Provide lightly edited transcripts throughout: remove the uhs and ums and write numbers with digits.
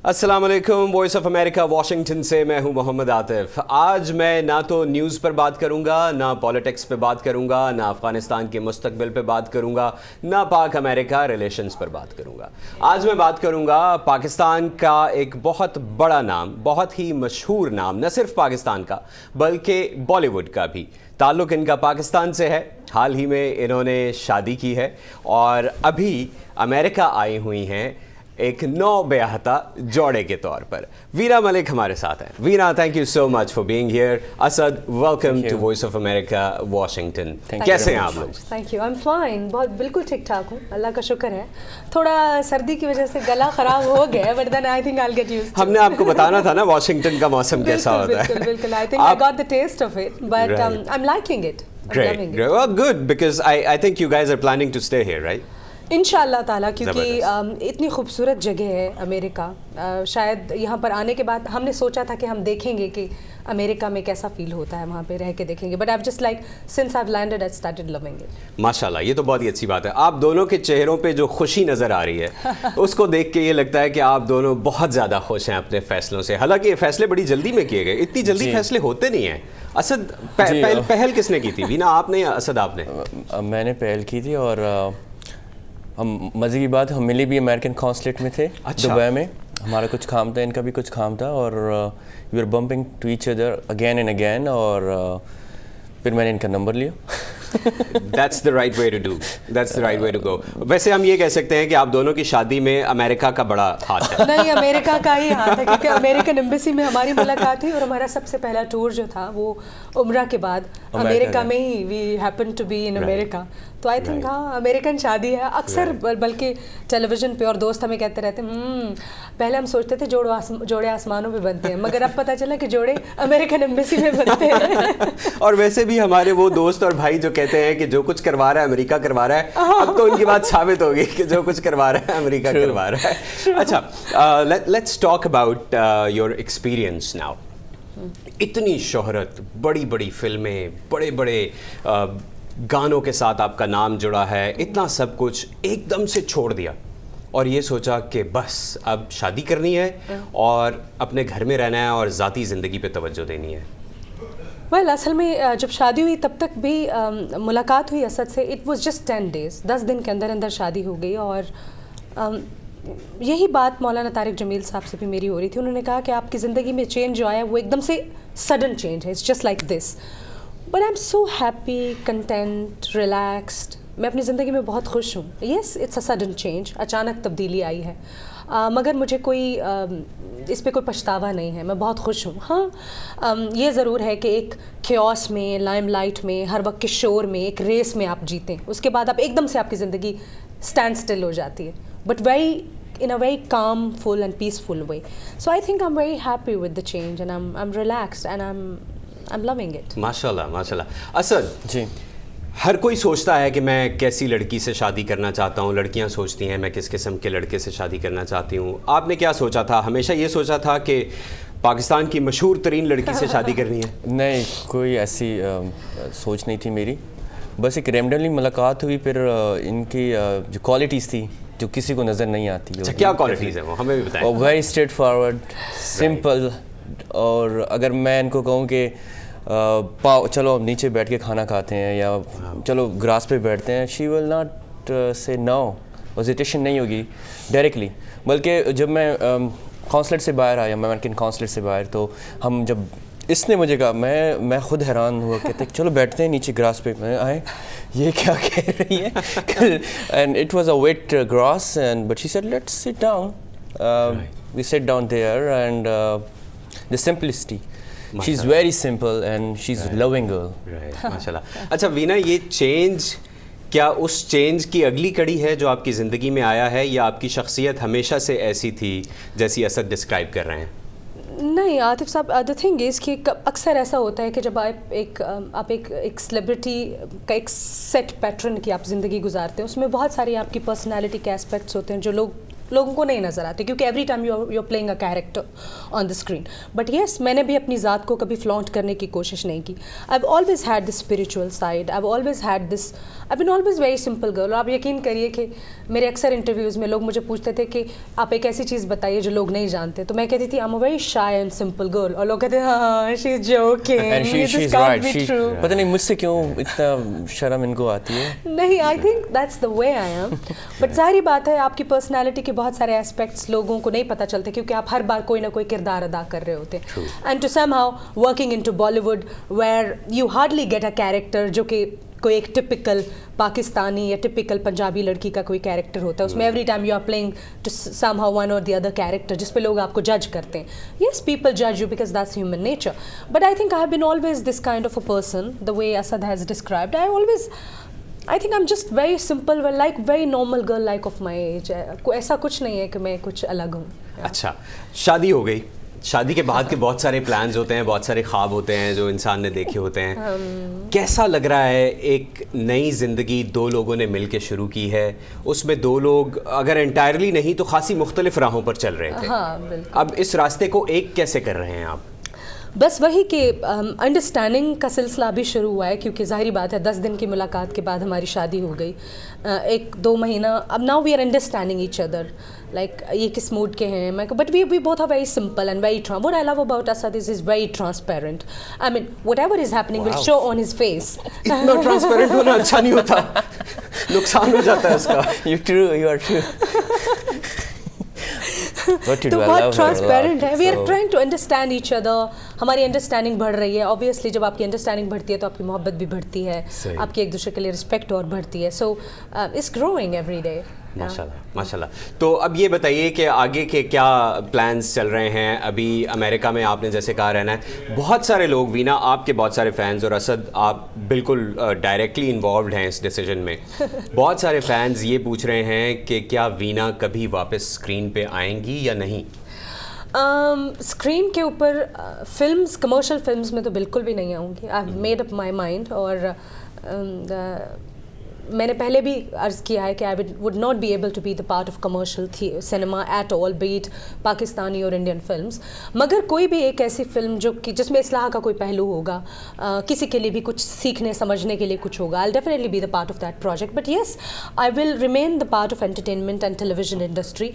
अस्सलाम वालेकुम, voice of America Washington से मैं हूं मोहम्मद आतिफ। आज मैं ना तो न्यूज़ पर बात करूंगा, ना पॉलिटिक्स पे बात करूंगा, ना अफ़गानिस्तान के मुस्तकबिल पे बात करूंगा, ना पाक अमेरिका रिलेशंस पर बात करूंगा। आज मैं बात करूंगा पाकिस्तान का एक बहुत बड़ा नाम, बहुत ही मशहूर नाम, न सिर्फ पाकिस्तान का बल्कि बॉलीवुड का भी। ताल्लुक़ इनका पाकिस्तान से है। हाल ही में इन्होंने शादी की है और अभी अमेरिका आई हुई हैं एक नौ ब्याहता जोड़े के तौर पर। वीरा मलिक हमारे साथ हैं। Veera, thank you so much for being here. Asad, welcome to Voice of America Washington. कैसे हैं आप लोग? Thank you, I am fine, बहुत बिल्कुल ठीक ठाक हूँ, अल्लाह का शुक्र है। थोड़ा सर्दी की वजह से गला खराब हो गया, but then I think I will get used to. हमने आपको बताना था ना वाशिंगटन का मौसम कैसा होता है। बिल्कुल बिल्कुल, I think I got the taste of it, but I'm liking it. Great. Well, good, because I think you guys are planning to stay here, right? इंशाअल्लाह ताला, क्योंकि इतनी खूबसूरत जगह है अमेरिका। शायद यहाँ पर आने के बाद हमने सोचा था कि हम देखेंगे कि अमेरिका में कैसा फील होता है, वहाँ पे रह के देखेंगे, but I just like since I have landed I started loving it. माशाल्लाह, ये तो बहुत ही अच्छी बात है। आप दोनों के चेहरों पे जो खुशी नज़र आ रही है उसको देख के ये लगता है कि आप दोनों बहुत ज़्यादा खुश हैं अपने फैसलों से। हालांकि ये फैसले बड़ी जल्दी में किए गए, इतनी जल्दी फैसले होते नहीं हैं। असद, पहल किसने की थी? वीना आपने या असद आपने? मैंने पहल की थी, और हम मज़े की बात, हम मिले भी अमेरिकन कॉन्सुलेट में थे। अच्छा। दुबई में हमारा कुछ काम था, इनका भी कुछ काम था, और we are bumping to each other again and again, और फिर मैंने इनका नंबर लिया। That's the right way to do. That's the right way to go. वैसे हम ये कह सकते हैं कि आप दोनों की शादी में अमेरिका का बड़ा हाथ है। नहीं, अमेरिका का ही हाथ है, क्योंकि अमेरिकन एम्बेसी में हमारी मुलाकात हुई और हमारा सबसे पहला टूर जो था वो उम्रा के बाद अमेरिका में ही, we happen to be in America. तो आई थिंक हाँ, अमेरिकन शादी है अक्सर, बल्कि टेलीविज़न पे और दोस्त हमें कहते रहते हैं पहले हम सोचते थे जोड़े आसमानों पे बनते हैं, मगर अब पता चला कि जोड़े अमेरिकन एम्बेसी में बनते हैं। और वैसे भी हमारे वो दोस्त और भाई जो कहते हैं कि जो कुछ करवा रहा है अमेरिका करवा रहा है, अब तो उनकी बात साबित होगी कि जो कुछ करवा रहा है अमेरिका करवा रहा है। अच्छा, let's talk about your experience now. इतनी शोहरत, बड़ी बड़ी फिल्में, बड़े बड़े गानों के साथ आपका नाम जुड़ा है, इतना सब कुछ एकदम से छोड़ दिया और ये सोचा कि बस अब शादी करनी है और अपने घर में रहना है और ज़ाती ज़िंदगी पे तवज्जो देनी है। वेल, असल में जब शादी हुई तब तक भी मुलाकात हुई असद से, इट वाज जस्ट 10 डेज़, 10 दिन के अंदर अंदर शादी हो गई। और यही बात मौलाना तारिक जमील साहब से भी मेरी हो रही थी। उन्होंने कहा कि आपकी ज़िंदगी में चेंज जो आया वो एकदम से सडन चेंज है, it's just like this, but I am so happy, content, relaxed. मैं अपनी ज़िंदगी में बहुत खुश हूँ। Yes, it's a sudden change, अचानक तब्दीली आई है, मगर मुझे कोई इस पे कोई पछतावा नहीं है, मैं बहुत खुश हूँ। हाँ, ये ज़रूर है कि एक क्योस में, लाइमलाइट में, हर वक्त के शोर में, एक रेस में आप जीतें, उसके बाद आप एकदम से आपकी ज़िंदगी स्टैंड स्टिल हो जाती है, but in a very calm, full and peaceful way. So I think I'm very happy with the change, and I'm relaxed, and I'm loving it. माशाल्लाह माशाल्लाह। असद जी, हर कोई सोचता है कि मैं कैसी लड़की से शादी करना चाहता हूँ, लड़कियाँ सोचती हैं मैं किस किस्म के लड़के से शादी करना चाहती हूँ। आपने क्या सोचा था? हमेशा ये सोचा था कि पाकिस्तान की मशहूर तरीन लड़की से शादी करनी है? नहीं, कोई ऐसी सोच नहीं थी मेरी, बस एक रैंडमली मुलाकात हुई। फिर इनकी जो क्वालिटीज़ थी जो किसी को नज़र नहीं आती। अच्छा, क्या क्वालिटीज़ हैं वो हमें भी बताएं। वेरी स्ट्रेट फॉरवर्ड, सिंपल, और अगर मैं इनको कहूँ कि चलो हम नीचे बैठ के खाना खाते हैं या चलो ग्रास पे बैठते हैं, शी विल नॉट से नो, हेजिटेशन नहीं होगी डायरेक्टली। बल्कि जब मैं कॉन्सुलेट से बाहर आया, अमेरिकन कॉन्सुलेट से बाहर, तो हम जब इसने मुझे कहा, मैं खुद हैरान हुआ, कहते चलो बैठते हैं नीचे ग्रास पे। मैं आए, ये क्या कह रही है? And it was a wet grass, and but she said let's sit down. We sit down there, and the simplicity, she is very simple and she is loving girl. माशाल्लाह। अच्छा वीना, ये चेंज क्या उस चेंज की अगली कड़ी है जो आपकी ज़िंदगी में आया है, या आपकी शख्सियत हमेशा से ऐसी थी जैसी असद डिस्क्राइब कर रहे हैं? नहीं आतिफ साहब, द थिंग इज़ कि अक्सर ऐसा होता है कि जब आप एक सेलिब्रिटी का एक सेट पैटर्न की आप ज़िंदगी गुजारते हैं, उसमें बहुत सारी आपकी पर्सनालिटी के एस्पेक्ट्स होते हैं जो लोग लोगों को नहीं नज़र आते क्योंकि every time you are playing a character on the screen. But yes, मैंने भी अपनी ज़ात को कभी फ्लॉन्ट करने की कोशिश नहीं की. I have always had this spiritual side, I have always had this, I been always very simple girl. आप यकीन करिए कि मेरे अक्सर इंटरव्यूज़ में लोग मुझे पूछते थे कि आप एक ऐसी चीज़ बताइए जो लोग नहीं जानते, तो मैं कहती थी I am a very shy and simple girl, और लोग कहते हैं हाँ she is joking, this can't be true. पता नहीं मुझसे क्यों इतना शर्म इनको आती है. नहीं, I think that's the way I am. But ज़ाहिर बात है आपकी पर्सनैलिटी के बहुत सारे एस्पेक्ट्स लोगों को नहीं पता चलते क्योंकि आप हर बार कोई ना कोई किरदार अदा कर रहे होते हैं. And to somehow working into Bollywood where you hardly get a character जो कि कोई एक टिपिकल पाकिस्तानी या टिपिकल पंजाबी लड़की का कोई कैरेक्टर होता है, उसमें every time you are playing to somehow one और द अदर कैरेक्टर जिस पे लोग आपको जज करते हैं. येस, पीपल जज you because that's human nature. But I think I have been always this kind of a person the way Asad has described. I think I'm just very simple, well, like very normal girl like of my age. ऐसा कुछ नहीं है कि मैं कुछ अलग हूँ. अच्छा, शादी हो गई, शादी के बाद के बहुत सारे प्लान्स होते हैं, बहुत सारे ख्वाब होते हैं जो इंसान ने देखे होते हैं. कैसा लग रहा है एक नई ज़िंदगी दो लोगों ने मिल के शुरू की है, उसमें दो लोग अगर एंटायरली नहीं तो खासी मुख्तलिफ राहों पर चल रहे थे. हाँ, बिल्कुल. अब इस रास्ते को एक कैसे कर रहे हैं आप? बस वही कि अंडरस्टैंडिंग का सिलसिला अभी शुरू हुआ है क्योंकि ज़ाहिर बात है 10 दिन की मुलाकात के बाद हमारी शादी हो गई. 1-2 महीना अब now we are understanding each other, like ये किस मूड के हैं. मैं but we both are very simple and very what I love about Asad is very transparent. I mean whatever is happening will show on his face. इतना transparent होना अच्छा नहीं होता, नुकसान हो जाता है उसका. You are true. तो बहुत ट्रांसपेरेंट है. We are trying to understand each other. हमारी अंडरस्टैंडिंग बढ़ रही है. ऑब्वियसली जब आपकी अंडरस्टैंडिंग बढ़ती है तो आपकी मोहब्बत भी बढ़ती है, आपकी एक दूसरे के लिए रिस्पेक्ट और बढ़ती है. So it's growing every day. माशाल्लाह, माशाल्लाह. तो अब ये बताइए कि आगे के क्या प्लान्स चल रहे हैं. अभी अमेरिका में आपने जैसे कहा रहना है, बहुत सारे लोग, वीना आपके बहुत सारे फैंस और असद आप बिल्कुल डायरेक्टली इन्वॉल्व्ड हैं इस डिसीजन में. बहुत सारे फैंस ये पूछ रहे हैं कि क्या वीना कभी वापस स्क्रीन पे आएंगी या नहीं. स्क्रीन के ऊपर फिल्म्स, कमर्शियल फिल्म्स में तो बिल्कुल भी नहीं आऊँगी. I have made up my mind. और मैंने पहले भी अर्ज़ किया है कि I would not be able to be the part of commercial cinema at all, be it Pakistani और इंडियन फिल्म्स. मगर कोई भी एक ऐसी फिल्म जो कि जिसमें इस्लाह का कोई पहलू होगा, किसी के लिए भी कुछ सीखने समझने के लिए कुछ होगा, I will definitely be the part of that project. But yes, I will remain the part of entertainment and television industry.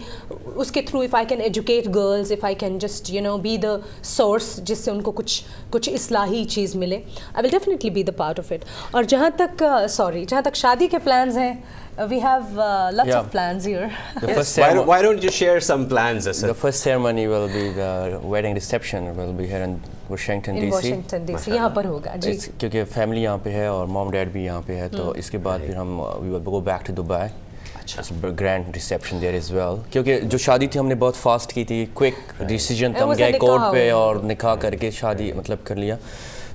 उसके through if I can educate girls, if I can just be the source जिससे उनको कुछ इस्लाही चीज़ मिले, I will definitely be the part of it. और जहाँ तक शादी के प्लान्स हैं, we have lots of plans here. Why don't you share some plans, Asad? The first ceremony will be the wedding reception will be here in Washington DC. Washington DC यहाँ पर होगा जी. क्योंकि फैमिली यहाँ पे है और mom dad भी यहाँ पे है, तो इसके बाद फिर हम we will go back to Dubai. अच्छा. Grand reception there as well. क्योंकि जो शादी थी हमने बहुत फास्ट की थी, क्विक डिसीजन था, हम गए कोर्ट पे और निकाह करके शादी मतलब कर लिया.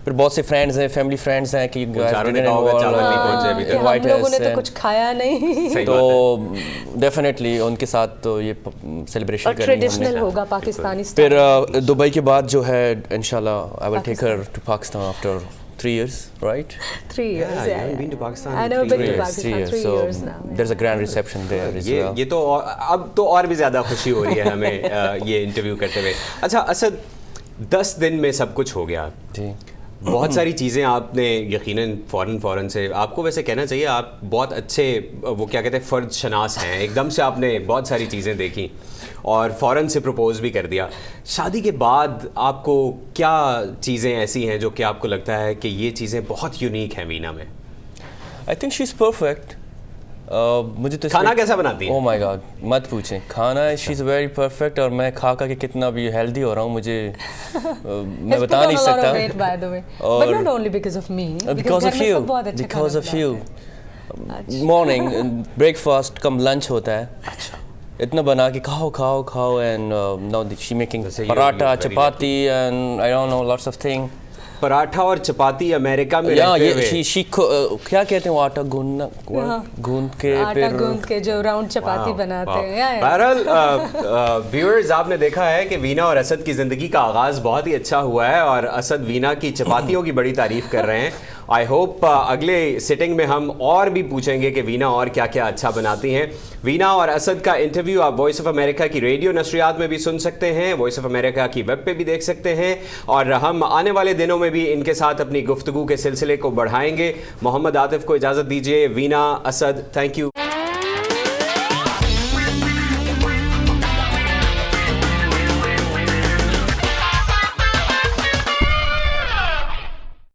फिर बहुत से फ्रेंड्स हैं, फैमिली फ्रेंड्स हैं कि चारों ने कहा होगा चावल नहीं पहुंचे अभी तक, हम लोगों ने तो कुछ खाया नहीं. तो डेफिनेटली उनके साथ तो ये सेलिब्रेशन करेंगे. ट्रेडिशनल होगा पाकिस्तानी. फिर दुबई के बाद जो है इंशाल्लाह I will take her to Pakistan after 3 years, right? 3 years. Yeah, you haven't been to Pakistan. I never been to Pakistan. 3 years. 3 years now. There's a grand reception there as well. ये तो अब तो और भी ज़्यादा खुशी हो रही है हमें ये इंटरव्यू करते हुए. अच्छा असद, 10 दिन में सब कुछ हो गया जी. बहुत सारी चीज़ें आपने यकीनन फ़ौरन से, आपको वैसे कहना चाहिए आप बहुत अच्छे वो क्या कहते हैं फ़र्द शनास हैं. एकदम से आपने बहुत सारी चीज़ें देखी और फ़ौरन से प्रपोज़ भी कर दिया. शादी के बाद आपको क्या चीज़ें ऐसी हैं जो कि आपको लगता है कि ये चीज़ें बहुत यूनिक हैं वीना में? I think she is perfect. मुझे तो खाना कैसा बनाती है? ओह माय गॉड, मत पूछें. खाना शी इज़ वेरी परफेक्ट. और मैं खा के कितना भी हेल्दी हो रहा हूँ मुझे मैं बता नहीं सकता. और not only because of me, because of you. Morning breakfast come lunch होता है. अच्छा. इतना बना के खाओ and now she making paratha, chapati and I don't know lots of thing. Paratha और चपाती अमेरिका में रहते हुए क्या कहते हैं, आटा गूंद के जो राउंड चपाती बनाते हैं. बहरहाल व्यूअर्स, आपने देखा है कि वीना और असद की ज़िंदगी का आगाज़ बहुत ही अच्छा हुआ है और असद वीना की चपातियों की बड़ी तारीफ़ कर रहे हैं आई होप अगले सिटिंग में हम और भी पूछेंगे कि वीना और क्या क्या अच्छा बनाती हैं। वीना और असद का इंटरव्यू आप वॉइस ऑफ अमेरिका की रेडियो नशरियात में भी सुन सकते हैं, वॉइस ऑफ अमेरिका की वेब पे भी देख सकते हैं, और हम आने वाले दिनों में भी इनके साथ अपनी गुफ्तगू के सिलसिले को बढ़ाएंगे। मोहम्मद आतिफ को इजाज़त दीजिए। Veena, Asad, thank you.